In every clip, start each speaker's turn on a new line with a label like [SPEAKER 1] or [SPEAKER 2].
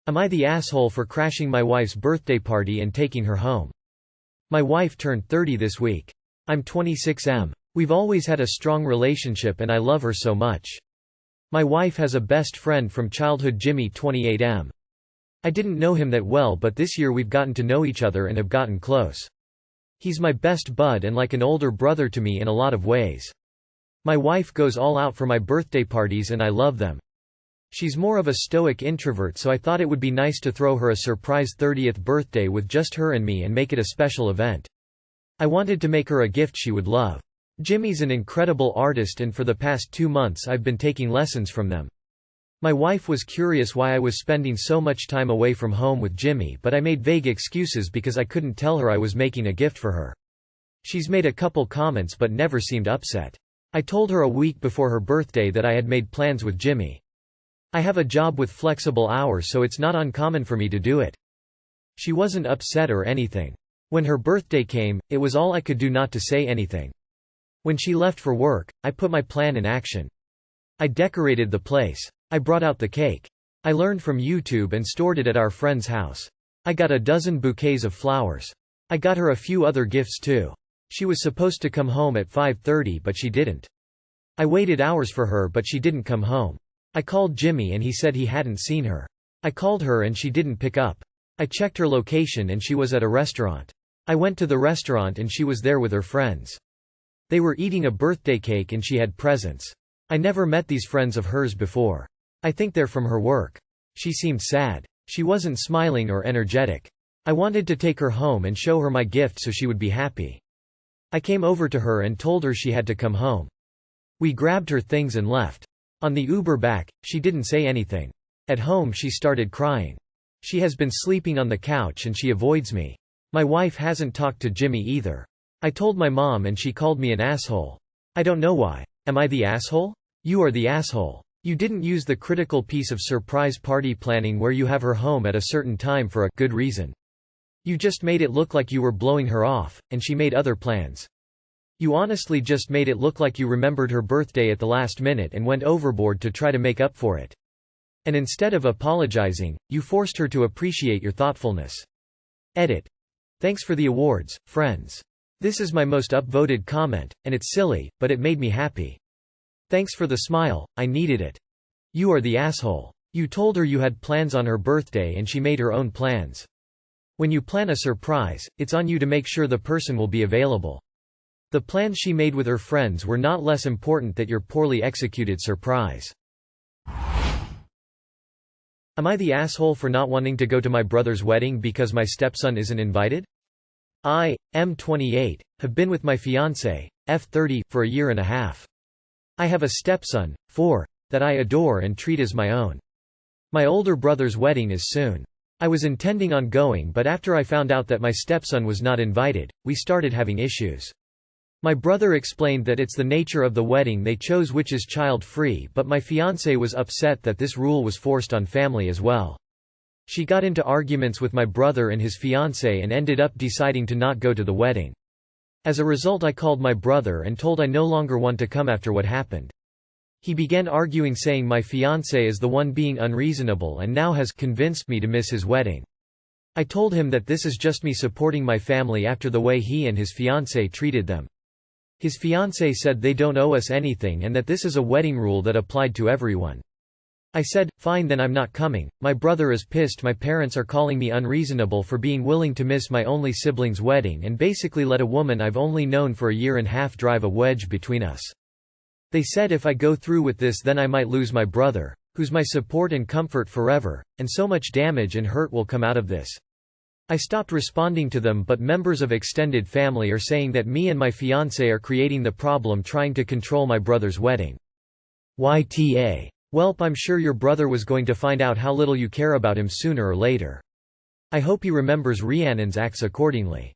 [SPEAKER 1] Am I the asshole for crashing my wife's birthday party and taking her home? My wife turned 30 this week. I'm 26. We've always had a strong relationship and I love her so much. My wife has a best friend from childhood, Jimmy, 28. I didn't know him that well, but this year we've gotten to know each other and have gotten close. He's my best bud and like an older brother to me in a lot of ways. My wife goes all out for my birthday parties and I love them. She's more of a stoic introvert, so I thought it would be nice to throw her a surprise 30th birthday with just her and me and make it a special event. I wanted to make her a gift she would love. Jimmy's an incredible artist and for the past 2 months I've been taking lessons from them. My wife was curious why I was spending so much time away from home with Jimmy, but I made vague excuses because I couldn't tell her I was making a gift for her. She's made a couple comments but never seemed upset. I told her a week before her birthday that I had made plans with Jimmy. I have a job with flexible hours, so it's not uncommon for me to do it. She wasn't upset or anything. When her birthday came, it was all I could do not to say anything. When she left for work, I put my plan in action. I decorated the place. I brought out the cake. I learned from YouTube and stored it at our friend's house. I got a dozen bouquets of flowers. I got her a few other gifts too. She was supposed to come home at 5:30 but she didn't. I waited hours for her but she didn't come home. I called Jimmy and he said he hadn't seen her. I called her and she didn't pick up. I checked her location and she was at a restaurant. I went to the restaurant and she was there with her friends. They were eating a birthday cake and she had presents. I never met these friends of hers before. I think they're from her work. She seemed sad. She wasn't smiling or energetic. I wanted to take her home and show her my gift so she would be happy. I came over to her and told her she had to come home. We grabbed her things and left. On the Uber back, she didn't say anything. At home she started crying. She has been sleeping on the couch and she avoids me. My wife hasn't talked to Jimmy either. I told my mom and she called me an asshole. I don't know why. Am I the asshole? You are the asshole. You didn't use the critical piece of surprise party planning where you have her home at a certain time for a good reason. You just made it look like you were blowing her off, and she made other plans. You honestly just made it look like you remembered her birthday at the last minute and went overboard to try to make up for it. And instead of apologizing, you forced her to appreciate your thoughtfulness. Edit. Thanks for the awards, friends. This is my most upvoted comment, and it's silly, but it made me happy. Thanks for the smile, I needed it. You are the asshole. You told her you had plans on her birthday and she made her own plans. When you plan a surprise, it's on you to make sure the person will be available. The plans she made with her friends were not less important than your poorly executed surprise. Am I the asshole for not wanting to go to my brother's wedding because my stepson isn't invited? I, am 28, have been with my fiancé, F30, for a year and a half. I have a stepson, 4, that I adore and treat as my own. My older brother's wedding is soon. I was intending on going, but after I found out that my stepson was not invited, we started having issues. My brother explained that it's the nature of the wedding they chose, which is child-free, but my fiancé was upset that this rule was forced on family as well. She got into arguments with my brother and his fiancé and ended up deciding to not go to the wedding. As a result, I called my brother and told I no longer want to come after what happened. He began arguing, saying my fiancé is the one being unreasonable and now has convinced me to miss his wedding. I told him that this is just me supporting my family after the way he and his fiancé treated them. His fiancé said they don't owe us anything and that this is a wedding rule that applied to everyone. I said, fine, then I'm not coming. My brother is pissed my parents are calling me unreasonable for being willing to miss my only sibling's wedding and basically let a woman I've only known for a year and a half drive a wedge between us. They said if I go through with this then I might lose my brother, who's my support and comfort forever, and so much damage and hurt will come out of this. I stopped responding to them, but members of extended family are saying that me and my fiancé are creating the problem, trying to control my brother's wedding. YTA. Welp, I'm sure your brother was going to find out how little you care about him sooner or later. I hope he remembers Rhiannon's acts accordingly.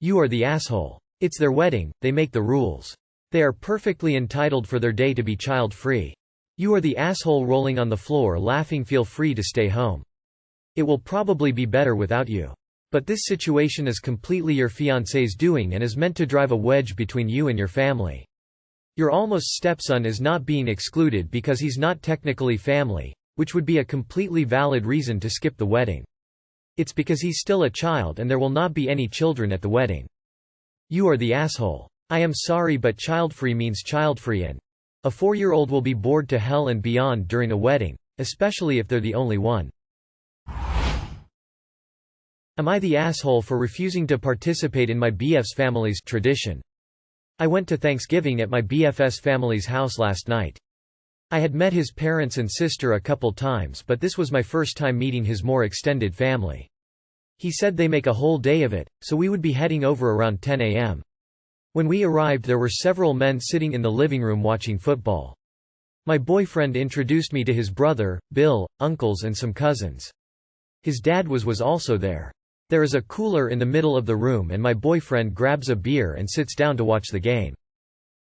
[SPEAKER 1] You are the asshole. It's their wedding, they make the rules. They are perfectly entitled for their day to be child-free. You are the asshole rolling on the floor laughing, feel free to stay home. It will probably be better without you. But this situation is completely your fiancé's doing and is meant to drive a wedge between you and your family. Your almost stepson is not being excluded because he's not technically family, which would be a completely valid reason to skip the wedding. It's because he's still a child and there will not be any children at the wedding. You are the asshole. I am sorry, but child-free means child-free, and a 4-year-old will be bored to hell and beyond during a wedding, especially if they're the only one. Am I the asshole for refusing to participate in my BF's family's tradition? I went to Thanksgiving at my BF's family's house last night. I had met his parents and sister a couple times, but this was my first time meeting his more extended family. He said they make a whole day of it, so we would be heading over around 10 a.m. When we arrived, there were several men sitting in the living room watching football. My boyfriend introduced me to his brother, Bill, uncles and some cousins. His dad was also there. There is a cooler in the middle of the room and my boyfriend grabs a beer and sits down to watch the game.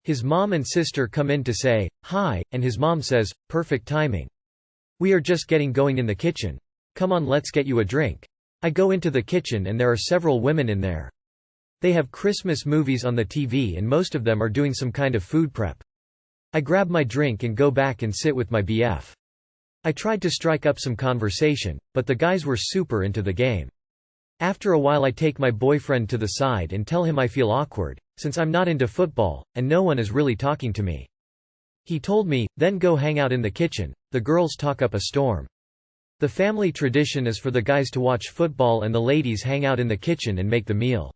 [SPEAKER 1] His mom and sister come in to say, "Hi," and his mom says, "Perfect timing. We are just getting going in the kitchen. Come on, let's get you a drink." I go into the kitchen and there are several women in there. They have Christmas movies on the TV and most of them are doing some kind of food prep. I grab my drink and go back and sit with my BF. I tried to strike up some conversation, but the guys were super into the game. After a while I take my boyfriend to the side and tell him I feel awkward, since I'm not into football, and no one is really talking to me. He told me, then go hang out in the kitchen, the girls talk up a storm. The family tradition is for the guys to watch football and the ladies hang out in the kitchen and make the meal.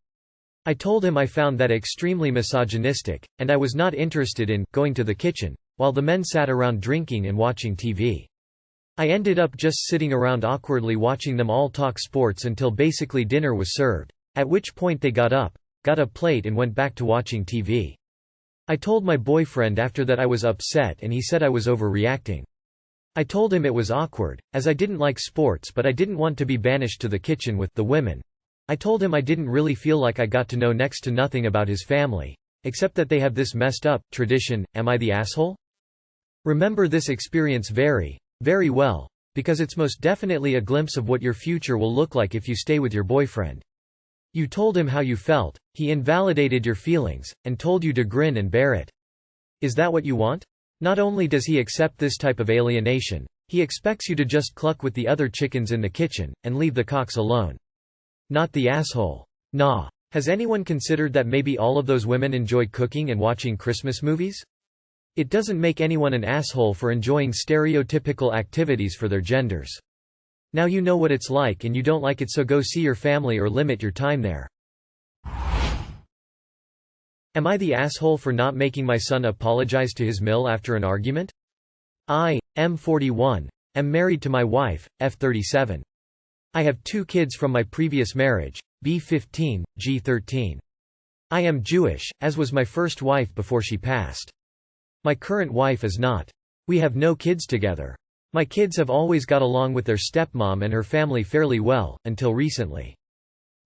[SPEAKER 1] I told him I found that extremely misogynistic, and I was not interested in going to the kitchen, while the men sat around drinking and watching TV. I ended up just sitting around awkwardly watching them all talk sports until basically dinner was served, at which point they got up, got a plate and went back to watching TV. I told my boyfriend after that I was upset and he said I was overreacting. I told him it was awkward, as I didn't like sports but I didn't want to be banished to the kitchen with the women. I told him I didn't really feel like I got to know next to nothing about his family, except that they have this messed up tradition. Am I the asshole? Remember this experience very well, because it's most definitely a glimpse of what your future will look like if you stay with your boyfriend. You told him how you felt, he invalidated your feelings, and told you to grin and bear it. Is that what you want? Not only does he accept this type of alienation, he expects you to just cluck with the other chickens in the kitchen, and leave the cocks alone. Not the asshole. Nah. Has anyone considered that maybe all of those women enjoy cooking and watching Christmas movies? It doesn't make anyone an asshole for enjoying stereotypical activities for their genders. Now you know what it's like and you don't like it, so go see your family or limit your time there. Am I the asshole for not making my son apologize to his mill after an argument? I, M41, am married to my wife, F37. I have 2 kids from my previous marriage, B15, G13. I am Jewish, as was my first wife before she passed. My current wife is not. We have no kids together. My kids have always got along with their stepmom and her family fairly well, until recently.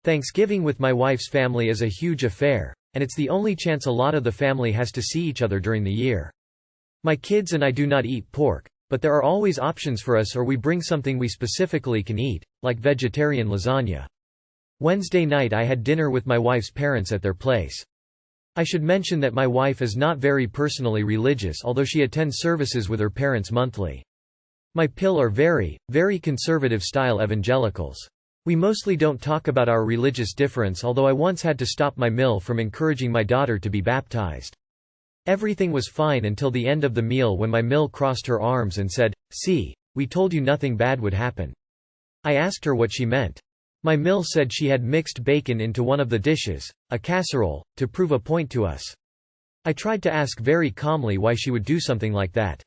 [SPEAKER 1] Thanksgiving with my wife's family is a huge affair, and it's the only chance a lot of the family has to see each other during the year. My kids and I do not eat pork, but there are always options for us, or we bring something we specifically can eat, like vegetarian lasagna. Wednesday night I had dinner with my wife's parents at their place. I should mention that my wife is not very personally religious, although she attends services with her parents monthly. My PIL are very conservative-style evangelicals. We mostly don't talk about our religious difference, although I once had to stop my MIL from encouraging my daughter to be baptized. Everything was fine until the end of the meal when my MIL crossed her arms and said, "See, we told you nothing bad would happen." I asked her what she meant. My MIL said she had mixed bacon into one of the dishes, a casserole, to prove a point to us. I tried to ask very calmly why she would do something like that.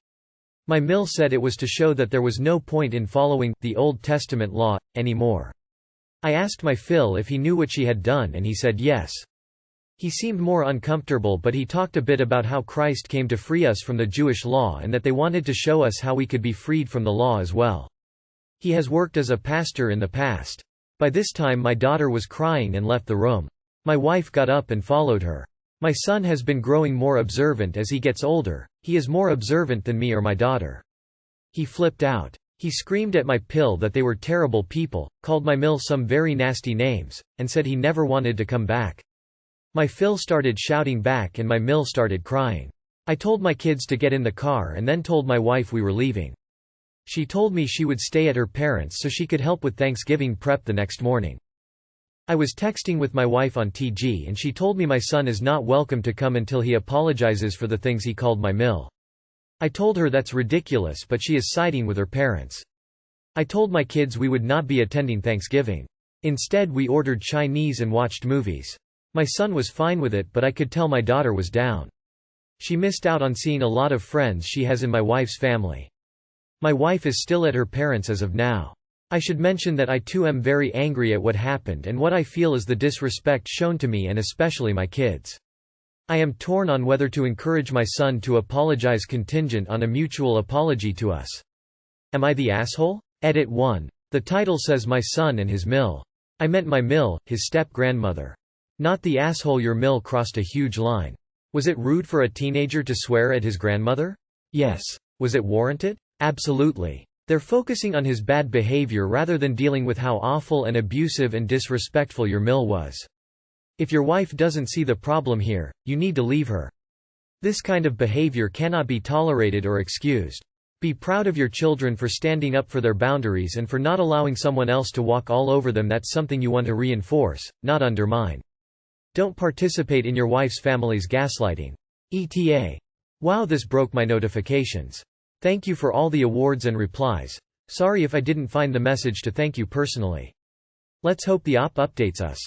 [SPEAKER 1] My MIL said it was to show that there was no point in following the Old Testament law anymore. I asked my Phil if he knew what she had done and he said yes. He seemed more uncomfortable, but he talked a bit about how Christ came to free us from the Jewish law and that they wanted to show us how we could be freed from the law as well. He has worked as a pastor in the past. By this time my daughter was crying and left the room. My wife got up and followed her. My son has been growing more observant as he gets older. He is more observant than me or my daughter. He flipped out. He screamed at my PIL that they were terrible people, called my MIL some very nasty names, and said he never wanted to come back. My Phil started shouting back and my MIL started crying. I told my kids to get in the car and then told my wife we were leaving. She told me she would stay at her parents' so she could help with Thanksgiving prep the next morning. I was texting with my wife on TG and she told me my son is not welcome to come until he apologizes for the things he called my mill. I told her that's ridiculous, but she is siding with her parents. I told my kids we would not be attending Thanksgiving. Instead we ordered Chinese and watched movies. My son was fine with it, but I could tell my daughter was down. She missed out on seeing a lot of friends she has in my wife's family. My wife is still at her parents' as of now. I should mention that I too am very angry at what happened and what I feel is the disrespect shown to me and especially my kids. I am torn on whether to encourage my son to apologize contingent on a mutual apology to us. Am I the asshole? Edit 1. The title says my son and his mill. I meant my mill, his step-grandmother. Not the asshole. Your mill crossed a huge line. Was it rude for a teenager to swear at his grandmother? Yes. Was it warranted? Absolutely. They're focusing on his bad behavior rather than dealing with how awful and abusive and disrespectful your mill was. If your wife doesn't see the problem here, you need to leave her. This kind of behavior cannot be tolerated or excused. Be proud of your children for standing up for their boundaries and for not allowing someone else to walk all over them. That's something you want to reinforce, not undermine. Don't participate in your wife's family's gaslighting. ETA. Wow, this broke my notifications. Thank you for all the awards and replies. Sorry if I didn't find the message to thank you personally. Let's hope the op updates us.